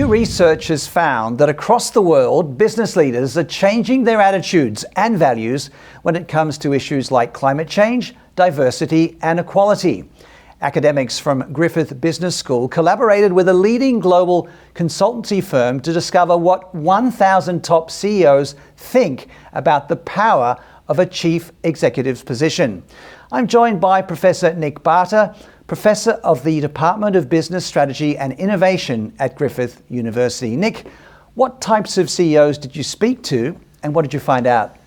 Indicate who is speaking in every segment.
Speaker 1: New research has found that across the world, business leaders are changing their attitudes and values when it comes to issues like climate change, diversity and equality. Academics from Griffith Business School collaborated with a leading global consultancy firm to discover what 1,000 top CEOs think about the power of a chief executive's position. I'm joined by Professor NICK BARTER, Professor of the Department of Business Strategy and Innovation at Griffith University. Nick, what types of CEOs did you speak to and what did you find out?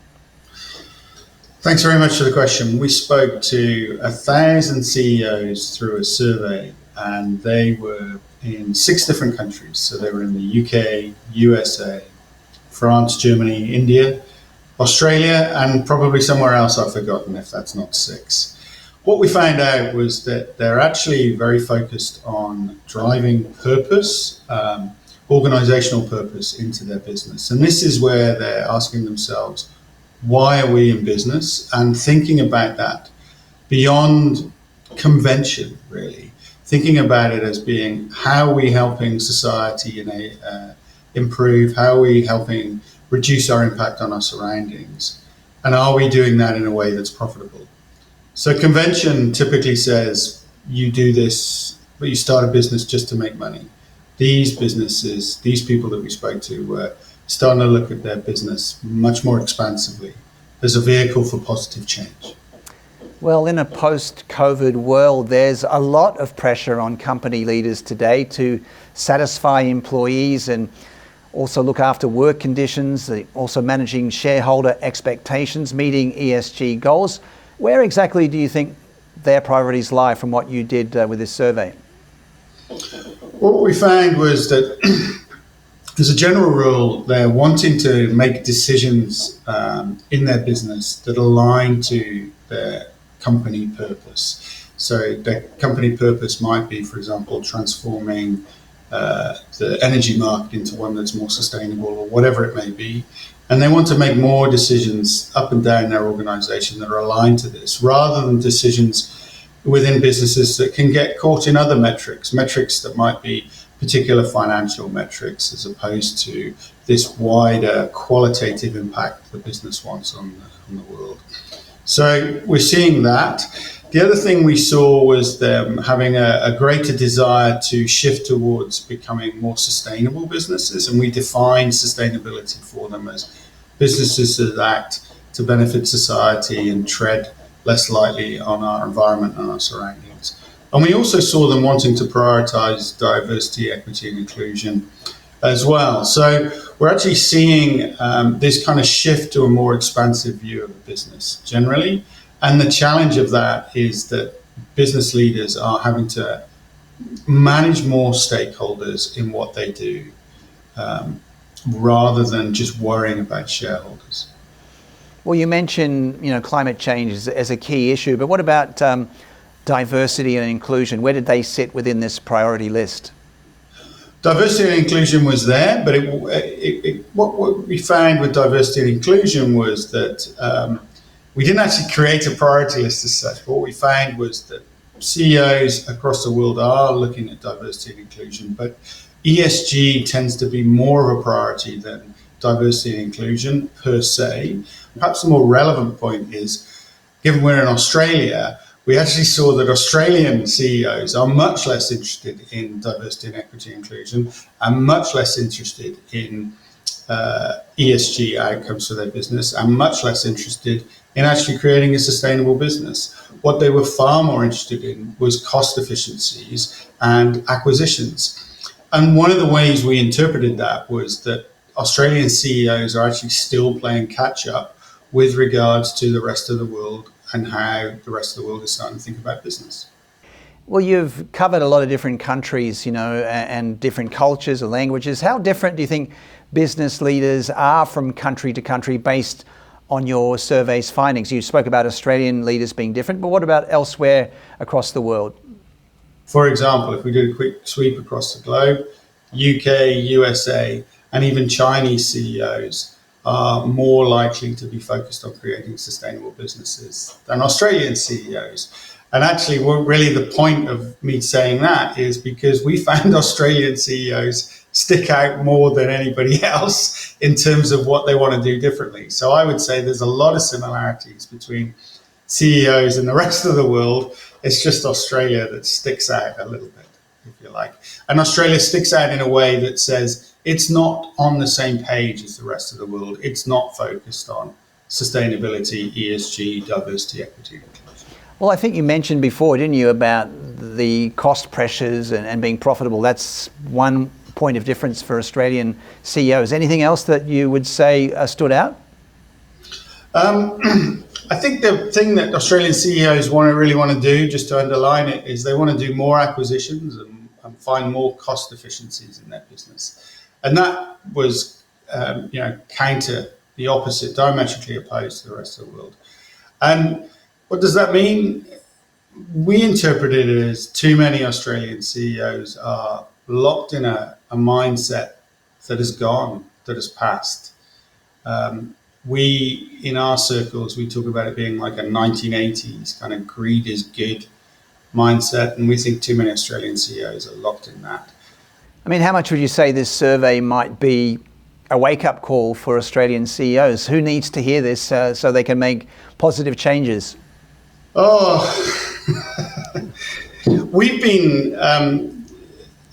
Speaker 2: Thanks very much for the question. We spoke to 1,000 CEOs through a survey, and they were in 6 different countries. So they were in the UK, USA, France, Germany, India, Australia, and probably somewhere else I've forgotten if that's not 6. What we found out was that they're actually very focused on driving purpose, organizational purpose into their business. And this is where they're asking themselves, why are we in business? And thinking about that beyond convention, really. Thinking about it as being, how are we helping society improve? How are we helping reduce our impact on our surroundings? And are we doing that in a way that's profitable? So convention typically says you do this, but you start a business just to make money. These businesses, these people that we spoke to were starting to look at their business much more expansively as a vehicle for positive change.
Speaker 1: Well, in a post-COVID world, there's a lot of pressure on company leaders today to satisfy employees and also look after work conditions, also managing shareholder expectations, meeting ESG goals. Where exactly do you think their priorities lie from what you did with this survey?
Speaker 2: What we found was that as a general rule, they're wanting to make decisions in their business that align to their company purpose. So their company purpose might be, for example, transforming the energy market into one that's more sustainable or whatever it may be. And they want to make more decisions up and down their organization that are aligned to this, rather than decisions within businesses that can get caught in other metrics that might be particular financial metrics, as opposed to this wider qualitative impact the business wants on the world. So we're seeing that. The other thing we saw was them having a greater desire to shift towards becoming more sustainable businesses, and we define sustainability for them as businesses that act to benefit society and tread less lightly on our environment and our surroundings. And we also saw them wanting to prioritize diversity, equity, and inclusion as well. So we're actually seeing this kind of shift to a more expansive view of a business generally. And the challenge of that is that business leaders are having to manage more stakeholders in what they do, rather than just worrying about shareholders.
Speaker 1: Well, you mentioned, climate change as a key issue, but what about diversity and inclusion? Where did they sit within this priority list?
Speaker 2: Diversity and inclusion was there, but what we found with diversity and inclusion was that we didn't actually create a priority list as such. What we found was that CEOs across the world are looking at diversity and inclusion, but ESG tends to be more of a priority than diversity and inclusion per se. Perhaps the more relevant point is, given we're in Australia, we actually saw that Australian CEOs are much less interested in diversity and equity and inclusion and much less interested in ESG outcomes for their business and much less interested in actually creating a sustainable business. What they were far more interested in was cost efficiencies and acquisitions. And one of the ways we interpreted that was that Australian CEOs are actually still playing catch up with regards to the rest of the world and how the rest of the world is starting to think about business.
Speaker 1: Well, you've covered a lot of different countries, and different cultures or languages. How different do you think business leaders are from country to country based on your survey's findings? You spoke about Australian leaders being different, but what about elsewhere across the world?
Speaker 2: For example, if we do a quick sweep across the globe, UK, USA, and even Chinese CEOs are more likely to be focused on creating sustainable businesses than Australian CEOs. And actually, what really the point of me saying that is because we found Australian CEOs stick out more than anybody else in terms of what they want to do differently. So I would say there's a lot of similarities between CEOs and the rest of the world. It's just Australia that sticks out a little bit, if you like. And Australia sticks out in a way that says it's not on the same page as the rest of the world. It's not focused on sustainability, ESG, diversity, equity, and inclusion.
Speaker 1: Well, I think you mentioned before, didn't you, about the cost pressures and being profitable. That's one point of difference for Australian CEOs. Anything else that you would say stood out?
Speaker 2: I think the thing that Australian CEOs really want to do, just to underline it, is they want to do more acquisitions and find more cost efficiencies in their business. And that was, counter, the opposite, diametrically opposed to the rest of the world. And what does that mean? We interpret it as too many Australian CEOs are locked in a mindset that has gone, that has passed. In our circles, we talk about it being like a 1980s kind of greed is good mindset, and we think too many Australian CEOs are locked in that.
Speaker 1: I mean, how much would you say this survey might be a wake-up call for Australian CEOs? Who needs to hear this so they can make positive changes?
Speaker 2: Oh, we've been,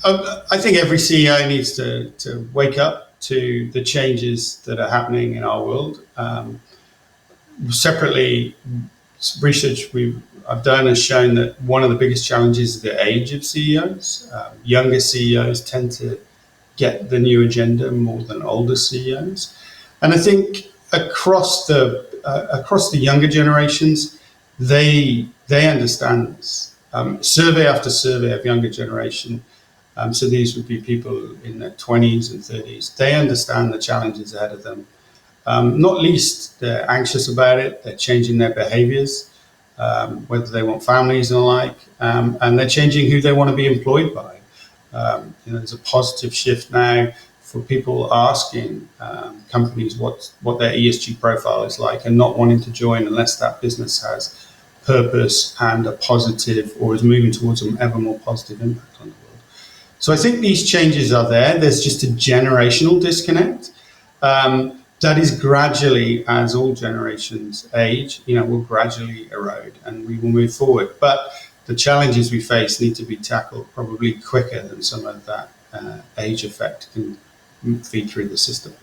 Speaker 2: I think every CEO needs to wake up to the changes that are happening in our world. Separately, research I've done has shown that one of the biggest challenges is the age of CEOs. Younger CEOs tend to get the new agenda more than older CEOs. And I think across the younger generations, they understand this. Survey after survey of younger generation, so these would be people in their 20s and 30s, they understand the challenges ahead of them. Not least, they're anxious about it, they're changing their behaviors, whether they want families and the like, and they're changing who they want to be employed by. There's a positive shift now for people asking companies what their ESG profile is like and not wanting to join unless that business has purpose and a positive, or is moving towards an ever more positive impact on the world. So I think these changes are there. There's just a generational disconnect that is gradually, as all generations age, will gradually erode and we will move forward. But the challenges we face need to be tackled probably quicker than some of that age effect can feed through the system.